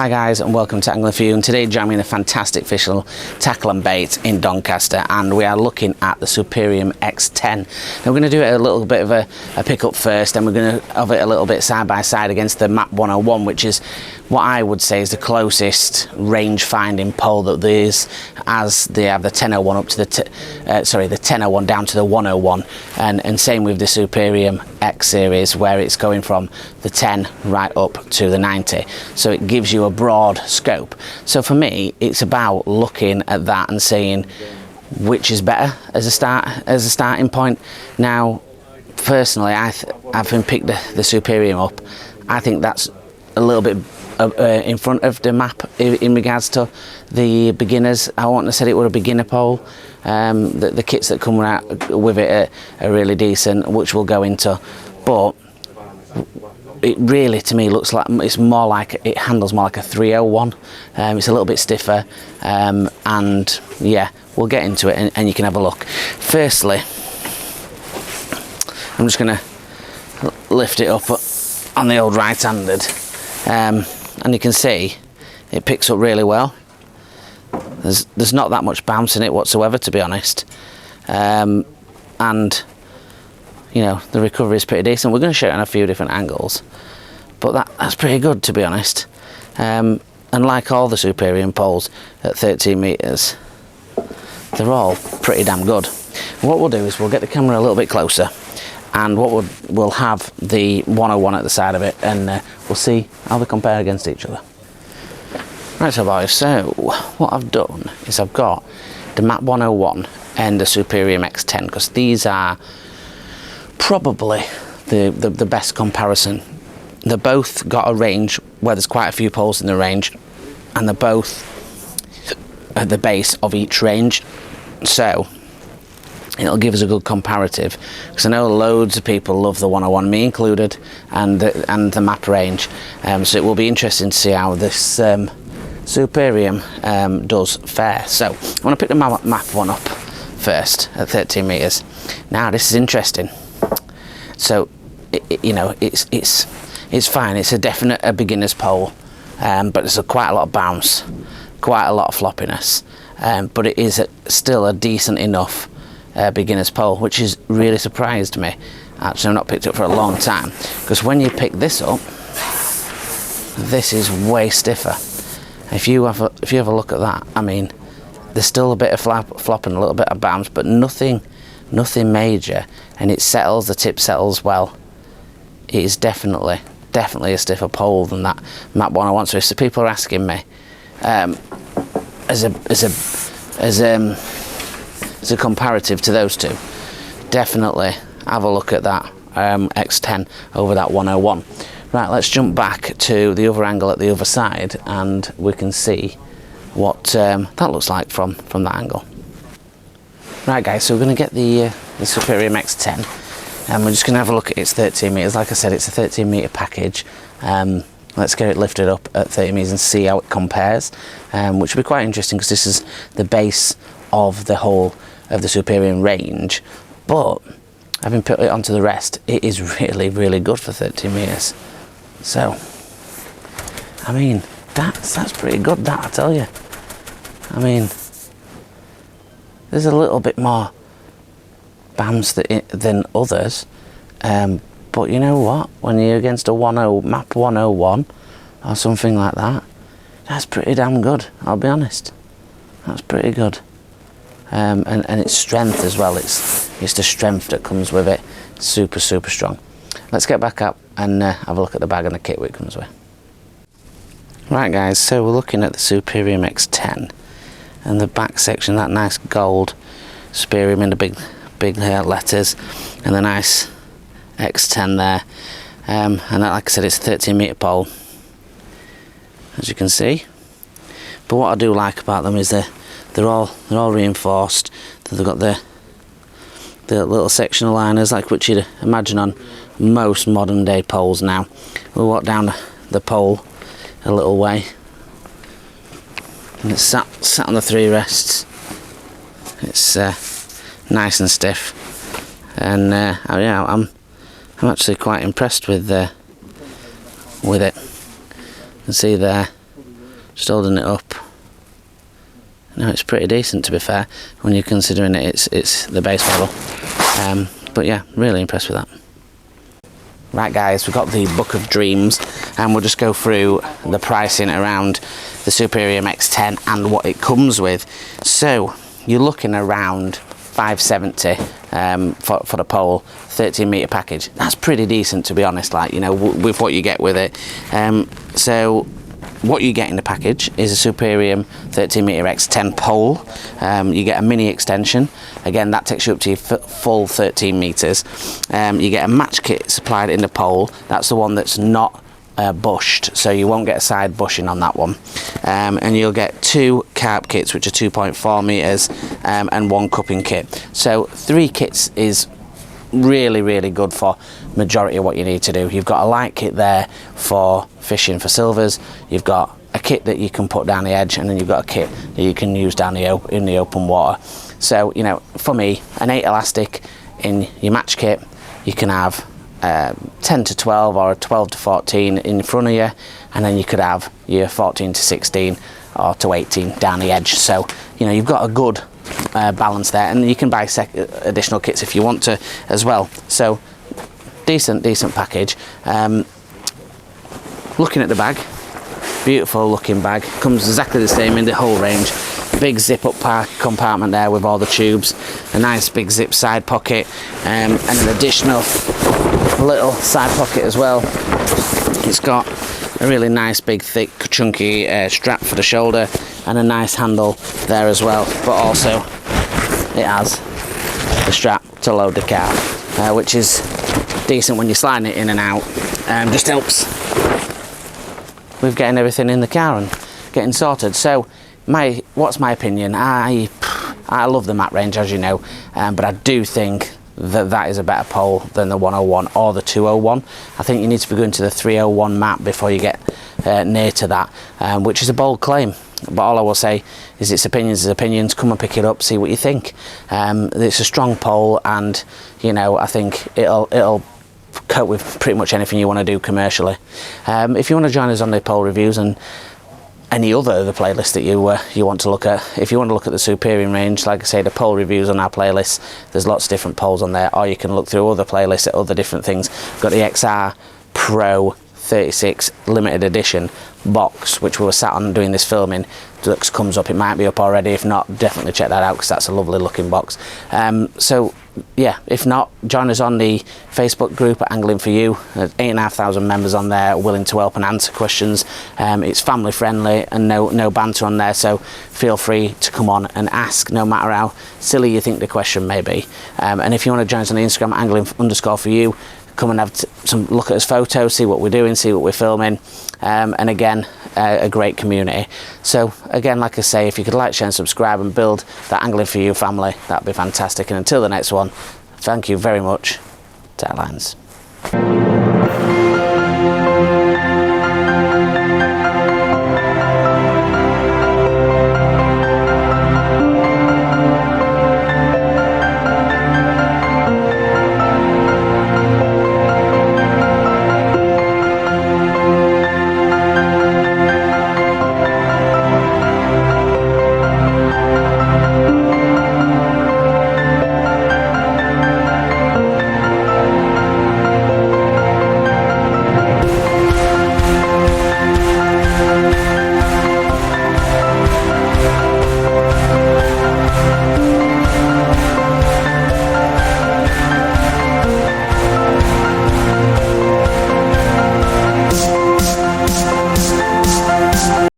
Hi guys, and welcome to Angling For You, and today jamming a fantastic fish tackle and bait in Doncaster, and we are looking at the Superium X10. Now we're going to do it a little bit of a pick-up first, and we're going to have it a little bit side by side against the MAP 101, which is what I would say is the closest range finding pole that there is, as they have the 1001 up to the the 1001 down to the 101, and same with the Superium X series, where it's going from the 10 right up to the 90, so it gives you a broad scope. So for me, it's about looking at that and saying which is better as a starting point. Now personally, I've picked the Superium up. I think that's a little bit in front of the MAP in regards to the beginners. I wouldn't have said it were a beginner pole. The kits that come out with it are really decent, which we'll go into, but it really, to me, looks like it's more like, it handles more like a 301. It's a little bit stiffer, and yeah, we'll get into it and you can have a look. Firstly, I'm just going to lift it up on the old right-handed, and you can see it picks up really well. There's not that much bounce in it whatsoever, to be honest, and you know, the recovery is pretty decent. We're going to show it on a few different angles, but that's pretty good, to be honest. And like all the Superium poles at 13 metres, they're all pretty damn good. What we'll do is we'll get the camera a little bit closer, and we'll have the 101 at the side of it, and we'll see how they compare against each other. Right, so boys, so what I've done is I've got the MAP 101 and the Superium X10, because these are probably the best comparison. They're both got a range where there's quite a few poles in the range, and they're both at the base of each range, so it'll give us a good comparative, because I know loads of people love the 101, me included, and the MAP range, so it will be interesting to see how this Superium does fare. So I want to pick the MAP one up first at 13 metres. Now this is interesting. So you know, it's fine. It's a definite beginner's pole, but there's quite a lot of bounce, quite a lot of floppiness, but it is still a decent enough beginner's pole, which has really surprised me. Actually, I've not picked it up for a long time, because when you pick this up, this is way stiffer. If you have a look at that, I mean, there's still a bit of flop and a little bit of bounce, but nothing major, and it settles, the tip settles well. It is definitely a stiffer pole than that MAP 101. So if the people are asking me as a comparative to those two, definitely have a look at that X10 over that 101. Right, let's jump back to the other angle at the other side, and we can see what that looks like from that angle. Right guys, so we're going to get the Superium X10, and we're just going to have a look at its 13 metres. Like I said, it's a 13 metre package. Let's get it lifted up at 30 metres and see how it compares, which will be quite interesting, because this is the base of the whole of the Superium range, but having put it onto the rest, it is really, really good for 13 metres. So, I mean, that's pretty good, that, I tell you. I mean, there's a little bit more bounce than others, but you know what? When you're against a MAP 101 or something like that, that's pretty damn good, I'll be honest. That's pretty good. And its strength as well, it's the strength that comes with it. Super, super strong. Let's get back up and have a look at the bag and the kit it comes with. Right guys, so we're looking at the Superium X10, and the back section, that nice gold Superium in the big letters, and the nice X10 there, and like I said, it's a 13 metre pole, as you can see. But what I do like about them is they're all reinforced. They've got the little sectional liners, like which you'd imagine on most modern day poles now. We'll walk down the pole a little way, and it's sat on the 3 rests. It's nice and stiff, and yeah, I'm actually quite impressed with it. You can see there Just holding it up. No, it's pretty decent, to be fair, when you're considering it's the base model. But yeah, really impressed with that. Right guys, we've got the Book of Dreams, and we'll just go through the pricing around the Superium X10 and what it comes with. So you're looking around $570 for the pole, 13 metre package. That's pretty decent, to be honest, like, you know, with what you get with it. So what you get in the package is a Superium 13 metre X10 pole. You get a mini extension. Again, that takes you up to your full 13 metres. You get a match kit supplied in the pole. That's the one that's not bushed, so you won't get a side bushing on that one. And you'll get 2 carp kits, which are 2.4 metres, and 1 cupping kit. So 3 kits is really good for majority of what you need to do. You've got a light kit there for fishing for silvers. You've got a kit that you can put down the edge, and then you've got a kit that you can use down in the open water. So, you know, for me, an 8 elastic in your match kit, you can have 10 to 12 or 12 to 14 in front of you, and then you could have your 14 to 16 or to 18 down the edge. So, you know, you've got a good balance there, and you can buy additional kits if you want to as well. So decent package. Looking at the bag, beautiful looking bag, comes exactly the same in the whole range. Big zip up compartment there with all the tubes, a nice big zip side pocket, and an additional little side pocket as well. It's got a really nice big thick chunky strap for the shoulder, and a nice handle there as well, but also it has the strap to load the car, which is decent when you're sliding it in and out. Just helps with getting everything in the car and getting sorted. So what's my opinion? I love the matte range, as you know, but I do think that is a better pole than the 101 or the 201. I think you need to be going to the 301 matte before you get near to that, which is a bold claim. But all I will say is its opinions is opinions. Come and pick it up, see what you think. It's a strong pole, and you know, I think it'll cope with pretty much anything you want to do commercially. If you want to join us on the pole reviews and any other the playlist that you want to look at, if you want to look at the Superium range, like I say, the pole reviews on our playlist, there's lots of different poles on there, or you can look through other playlists at other different things. We've got the XR Pro 36 limited edition box, which we were sat on doing this filming. That comes up, it might be up already. If not, definitely check that out, because that's a lovely looking box. So yeah, if not, join us on the Facebook group at Angling For You. There's 8,500 members on there willing to help and answer questions. It's family friendly and no banter on there, so feel free to come on and ask, no matter how silly you think the question may be. And if you want to join us on the Instagram, Angling_for You, come and have some look at us photos, see what we're doing, see what we're filming, and again, a great community. So again, like I say, if you could like, share and subscribe and build that Angling For You family, that'd be fantastic. And until the next one, thank you very much. Tight lines.